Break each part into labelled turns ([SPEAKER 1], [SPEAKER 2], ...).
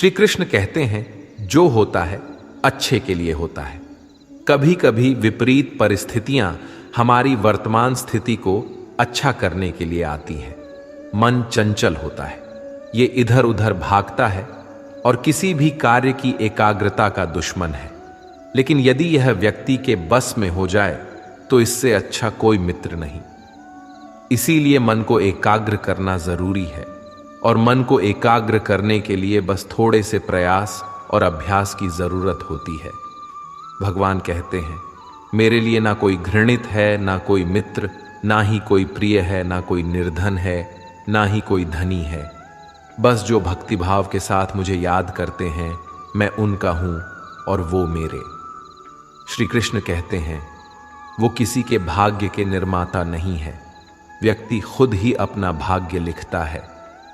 [SPEAKER 1] श्री कृष्ण कहते हैं, जो होता है अच्छे के लिए होता है। कभी कभी विपरीत परिस्थितियां हमारी वर्तमान स्थिति को अच्छा करने के लिए आती हैं। मन चंचल होता है, ये इधर उधर भागता है और किसी भी कार्य की एकाग्रता का दुश्मन है। लेकिन यदि यह व्यक्ति के बस में हो जाए तो इससे अच्छा कोई मित्र नहीं। इसीलिए मन को एकाग्र करना जरूरी है, और मन को एकाग्र करने के लिए बस थोड़े से प्रयास और अभ्यास की जरूरत होती है। भगवान कहते हैं, मेरे लिए ना कोई घृणित है, ना कोई मित्र, ना ही कोई प्रिय है, ना कोई निर्धन है, ना ही कोई धनी है। बस जो भक्तिभाव के साथ मुझे याद करते हैं, मैं उनका हूं और वो मेरे। श्री कृष्ण कहते हैं, वो किसी के भाग्य के निर्माता नहीं है। व्यक्ति खुद ही अपना भाग्य लिखता है।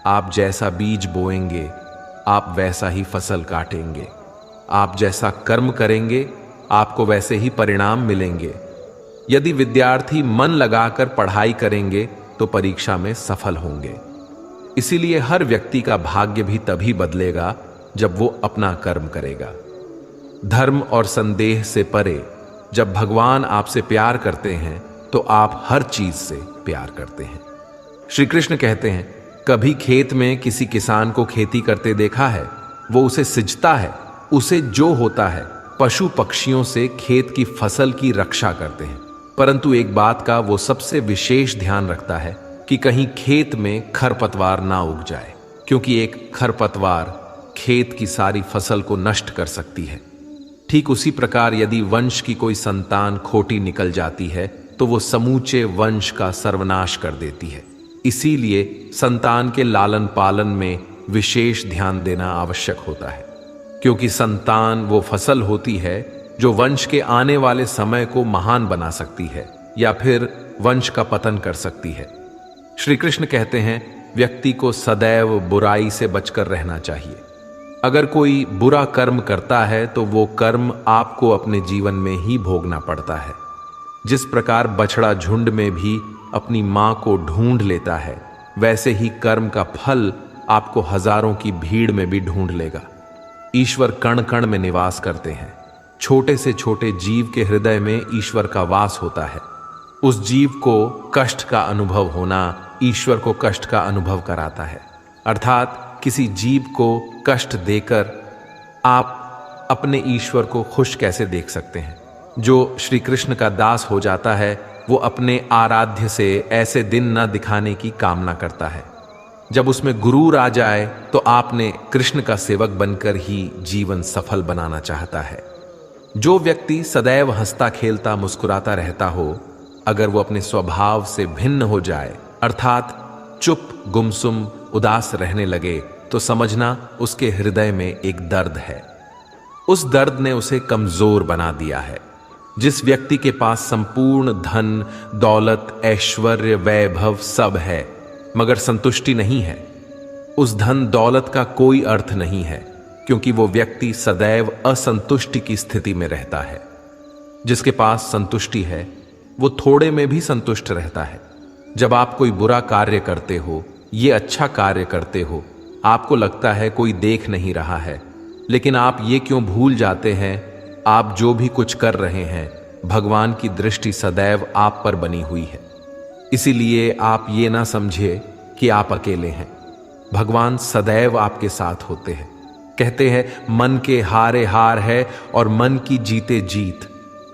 [SPEAKER 1] आप जैसा बीज बोएंगे, आप वैसा ही फसल काटेंगे। आप जैसा कर्म करेंगे, आपको वैसे ही परिणाम मिलेंगे। यदि विद्यार्थी मन लगाकर पढ़ाई करेंगे तो परीक्षा में सफल होंगे। इसीलिए हर व्यक्ति का भाग्य भी तभी बदलेगा जब वो अपना कर्म करेगा। धर्म और संदेह से परे जब भगवान आपसे प्यार करते हैं तो आप हर चीज से प्यार करते हैं। श्री कृष्ण कहते हैं, कभी खेत में किसी किसान को खेती करते देखा है? वो उसे सिंचता है। उसे जो होता है, पशु पक्षियों से खेत की फसल की रक्षा करते हैं। परंतु एक बात का वो सबसे विशेष ध्यान रखता है कि कहीं खेत में खरपतवार ना उग जाए, क्योंकि एक खरपतवार खेत की सारी फसल को नष्ट कर सकती है। ठीक उसी प्रकार यदि वंश की कोई संतान खोटी निकल जाती है तो वो समूचे वंश का सर्वनाश कर देती है। इसीलिए संतान के लालन पालन में विशेष ध्यान देना आवश्यक होता है, क्योंकि संतान वो फसल होती है जो वंश के आने वाले समय को महान बना सकती है या फिर वंश का पतन कर सकती है। श्री कृष्ण कहते हैं, व्यक्ति को सदैव बुराई से बचकर रहना चाहिए। अगर कोई बुरा कर्म करता है तो वो कर्म आपको अपने जीवन में ही भोगना पड़ता है। जिस प्रकार बछड़ा झुंड में भी अपनी मां को ढूंढ लेता है, वैसे ही कर्म का फल आपको हजारों की भीड़ में भी ढूंढ लेगा। ईश्वर कण कण में निवास करते हैं। छोटे से छोटे जीव के हृदय में ईश्वर का वास होता है। उस जीव को कष्ट का अनुभव होना ईश्वर को कष्ट का अनुभव कराता है। अर्थात किसी जीव को कष्ट देकर आप अपने ईश्वर को खुश कैसे देख सकते हैं? जो श्री कृष्ण का दास हो जाता है वो अपने आराध्य से ऐसे दिन न दिखाने की कामना करता है। जब उसमें गुरूर आ जाए तो आपने कृष्ण का सेवक बनकर ही जीवन सफल बनाना चाहता है। जो व्यक्ति सदैव हंसता खेलता मुस्कुराता रहता हो, अगर वो अपने स्वभाव से भिन्न हो जाए, अर्थात चुप गुमसुम उदास रहने लगे, तो समझना उसके हृदय में एक दर्द है। उस दर्द ने उसे कमजोर बना दिया है। जिस व्यक्ति के पास संपूर्ण धन दौलत ऐश्वर्य वैभव सब है मगर संतुष्टि नहीं है, उस धन दौलत का कोई अर्थ नहीं है, क्योंकि वो व्यक्ति सदैव असंतुष्टि की स्थिति में रहता है। जिसके पास संतुष्टि है वो थोड़े में भी संतुष्ट रहता है। जब आप कोई बुरा कार्य करते हो, ये अच्छा कार्य करते हो, आपको लगता है कोई देख नहीं रहा है, लेकिन आप ये क्यों भूल जाते हैं, आप जो भी कुछ कर रहे हैं भगवान की दृष्टि सदैव आप पर बनी हुई है। इसीलिए आप ये ना समझे कि आप अकेले हैं। भगवान सदैव आपके साथ होते हैं। कहते हैं, मन के हारे हार है और मन की जीते जीत।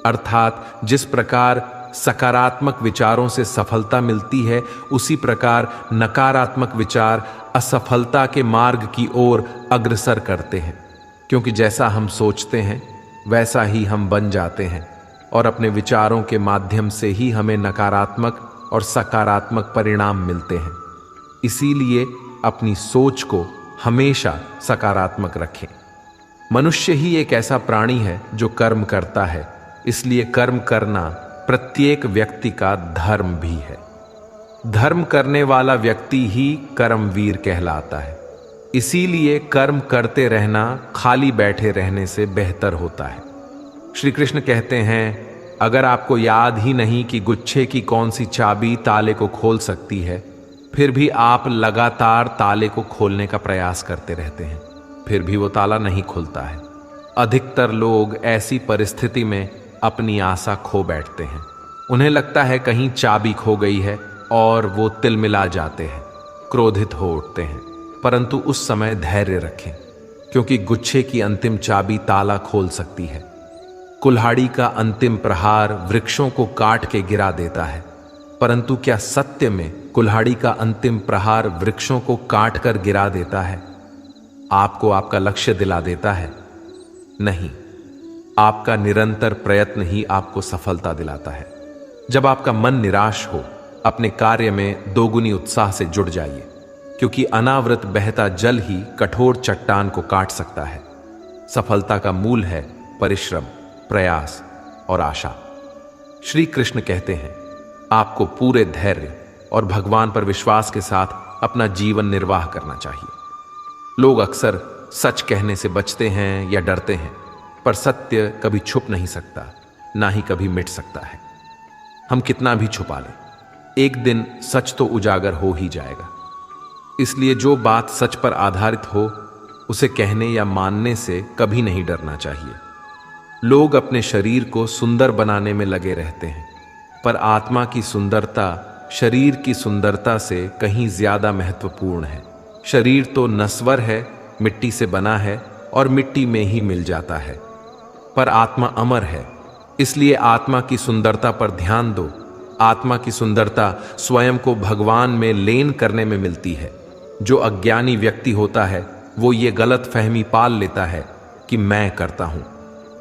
[SPEAKER 1] अर्थात जिस प्रकार सकारात्मक विचारों से सफलता मिलती है, उसी प्रकार नकारात्मक विचार असफलता के मार्ग की ओर अग्रसर करते हैं। क्योंकि जैसा हम सोचते हैं वैसा ही हम बन जाते हैं, और अपने विचारों के माध्यम से ही हमें नकारात्मक और सकारात्मक परिणाम मिलते हैं। इसीलिए अपनी सोच को हमेशा सकारात्मक रखें। मनुष्य ही एक ऐसा प्राणी है जो कर्म करता है, इसलिए कर्म करना प्रत्येक व्यक्ति का धर्म भी है। धर्म करने वाला व्यक्ति ही कर्मवीर कहलाता है। इसीलिए कर्म करते रहना खाली बैठे रहने से बेहतर होता है। श्री कृष्ण कहते हैं, अगर आपको याद ही नहीं कि गुच्छे की कौन सी चाबी ताले को खोल सकती है, फिर भी आप लगातार ताले को खोलने का प्रयास करते रहते हैं। फिर भी वो ताला नहीं खुलता है। अधिकतर लोग ऐसी परिस्थिति में अपनी आशा खो बैठते हैं। उन्हें लगता है कहीं चाबी खो गई है और वो तिलमिला जाते हैं, क्रोधित हो उठते हैं। परंतु उस समय धैर्य रखें, क्योंकि गुच्छे की अंतिम चाबी ताला खोल सकती है। कुल्हाड़ी का अंतिम प्रहार वृक्षों को काट के गिरा देता है, परंतु क्या सत्य में कुल्हाड़ी का अंतिम प्रहार वृक्षों को काट कर गिरा देता है? आपको आपका लक्ष्य दिला देता है? नहीं, आपका निरंतर प्रयत्न ही आपको सफलता दिलाता है। जब आपका मन निराश हो, अपने कार्य में दोगुनी उत्साह से जुड़ जाइए, क्योंकि अनावृत बहता जल ही कठोर चट्टान को काट सकता है। सफलता का मूल है परिश्रम, प्रयास और आशा। श्री कृष्ण कहते हैं, आपको पूरे धैर्य और भगवान पर विश्वास के साथ अपना जीवन निर्वाह करना चाहिए। लोग अक्सर सच कहने से बचते हैं या डरते हैं, पर सत्य कभी छुप नहीं सकता, ना ही कभी मिट सकता है। हम कितना भी छुपा लें, एक दिन सच तो उजागर हो ही जाएगा। इसलिए जो बात सच पर आधारित हो, उसे कहने या मानने से कभी नहीं डरना चाहिए। लोग अपने शरीर को सुंदर बनाने में लगे रहते हैं, पर आत्मा की सुंदरता शरीर की सुंदरता से कहीं ज्यादा महत्वपूर्ण है। शरीर तो नश्वर है, मिट्टी से बना है और मिट्टी में ही मिल जाता है, पर आत्मा अमर है। इसलिए आत्मा की सुंदरता पर ध्यान दो। आत्मा की सुंदरता स्वयं को भगवान में लीन करने में मिलती है। जो अज्ञानी व्यक्ति होता है, वो ये गलत फहमी पाल लेता है कि मैं करता हूं,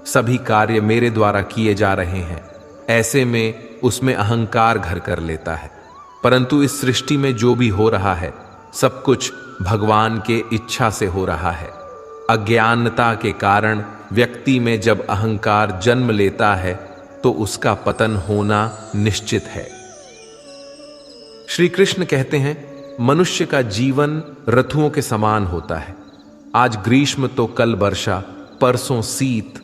[SPEAKER 1] सभी कार्य मेरे द्वारा किए जा रहे हैं। ऐसे में उसमें अहंकार घर कर लेता है। परंतु इस सृष्टि में जो भी हो रहा है, सब कुछ भगवान के इच्छा से हो रहा है। अज्ञानता के कारण व्यक्ति में जब अहंकार जन्म लेता है, तो उसका पतन होना निश्चित है। श्री कृष्ण कहते हैं, मनुष्य का जीवन ऋतुओं के समान होता है। आज ग्रीष्म तो कल वर्षा, परसों शीत।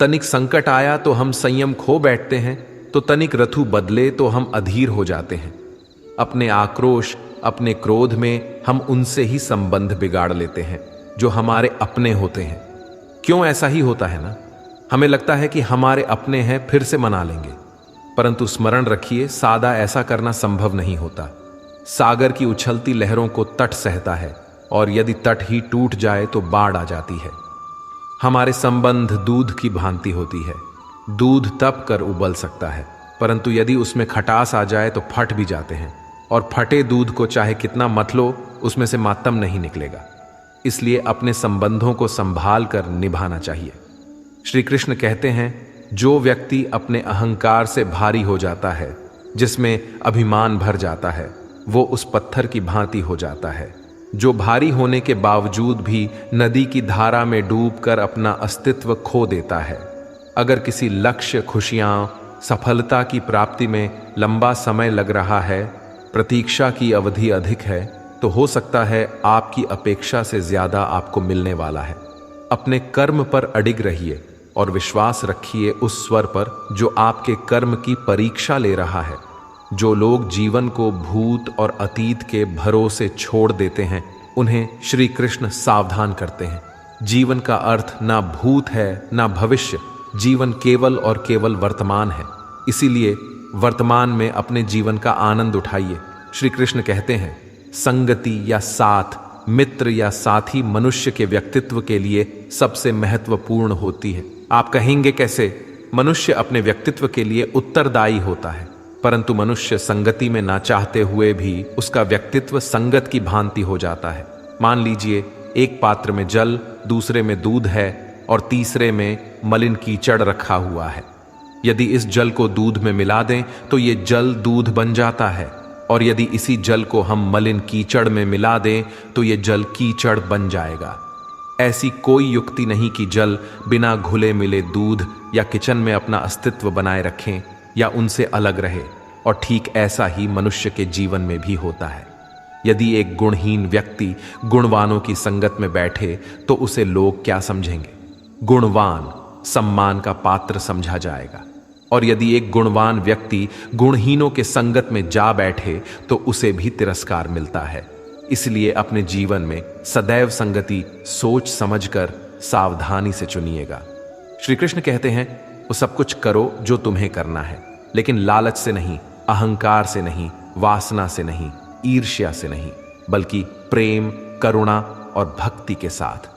[SPEAKER 1] तनिक संकट आया तो हम संयम खो बैठते हैं, तो तनिक ऋतु बदले तो हम अधीर हो जाते हैं। अपने आक्रोश, अपने क्रोध में हम उनसे ही संबंध बिगाड़ लेते हैं जो हमारे अपने होते हैं। क्यों ऐसा ही होता है ना? हमें लगता है कि हमारे अपने हैं, फिर से मना लेंगे। परंतु स्मरण रखिए, सादा ऐसा करना संभव नहीं होता। सागर की उछलती लहरों को तट सहता है, और यदि तट ही टूट जाए तो बाढ़ आ जाती है। हमारे संबंध दूध की भांति होती है। दूध तप कर उबल सकता है, परंतु यदि उसमें खटास आ जाए तो फट भी जाते हैं, और फटे दूध को चाहे कितना मत लो, उसमें से मातम नहीं निकलेगा। इसलिए अपने संबंधों को संभाल कर निभाना चाहिए। श्री कृष्ण कहते हैं, जो व्यक्ति अपने अहंकार से भारी हो जाता है, जिसमें अभिमान भर जाता है, वो उस पत्थर की भांति हो जाता है, जो भारी होने के बावजूद भी नदी की धारा में डूबकर अपना अस्तित्व खो देता है। अगर किसी लक्ष्य, खुशियां, सफलता की प्राप्ति में लंबा समय लग रहा है, प्रतीक्षा की अवधि अधिक है, तो हो सकता है आपकी अपेक्षा से ज्यादा आपको मिलने वाला है। अपने कर्म पर अडिग रहिए और विश्वास रखिए उस स्वर पर जो आपके कर्म की परीक्षा ले रहा है। जो लोग जीवन को भूत और अतीत के भरोसे छोड़ देते हैं, उन्हें श्री कृष्ण सावधान करते हैं। जीवन का अर्थ ना भूत है ना भविष्य, जीवन केवल और केवल वर्तमान है। इसीलिए वर्तमान में अपने जीवन का आनंद उठाइए। श्री कृष्ण कहते हैं, संगति या साथ, मित्र या साथी मनुष्य के व्यक्तित्व के लिए सबसे महत्वपूर्ण होती है। आप कहेंगे कैसे? मनुष्य अपने व्यक्तित्व के लिए उत्तरदायी होता है, परंतु मनुष्य संगति में ना चाहते हुए भी उसका व्यक्तित्व संगत की भांति हो जाता है। मान लीजिए, एक पात्र में जल, दूसरे में दूध है और तीसरे में मलिन कीचड़ रखा हुआ है। यदि इस जल को दूध में मिला दें तो ये जल दूध बन जाता है, और यदि इसी जल को हम मलिन कीचड़ में मिला दें तो ये जल कीचड़ बन जाएगा। ऐसी कोई युक्ति नहीं कि जल बिना घुले मिले दूध या किचन में अपना अस्तित्व बनाए रखें या उनसे अलग रहे। और ठीक ऐसा ही मनुष्य के जीवन में भी होता है। यदि एक गुणहीन व्यक्ति गुणवानों की संगत में बैठे तो उसे लोग क्या समझेंगे? गुणवान सम्मान का पात्र समझा जाएगा, और यदि एक गुणवान व्यक्ति गुणहीनों के संगत में जा बैठे तो उसे भी तिरस्कार मिलता है। इसलिए अपने जीवन में सदैव संगति सोच समझकर सावधानी से चुनिएगा। श्री कृष्ण कहते हैं, वो सब कुछ करो जो तुम्हें करना है, लेकिन लालच से नहीं, अहंकार से नहीं, वासना से नहीं, ईर्ष्या से नहीं, बल्कि प्रेम, करुणा और भक्ति के साथ।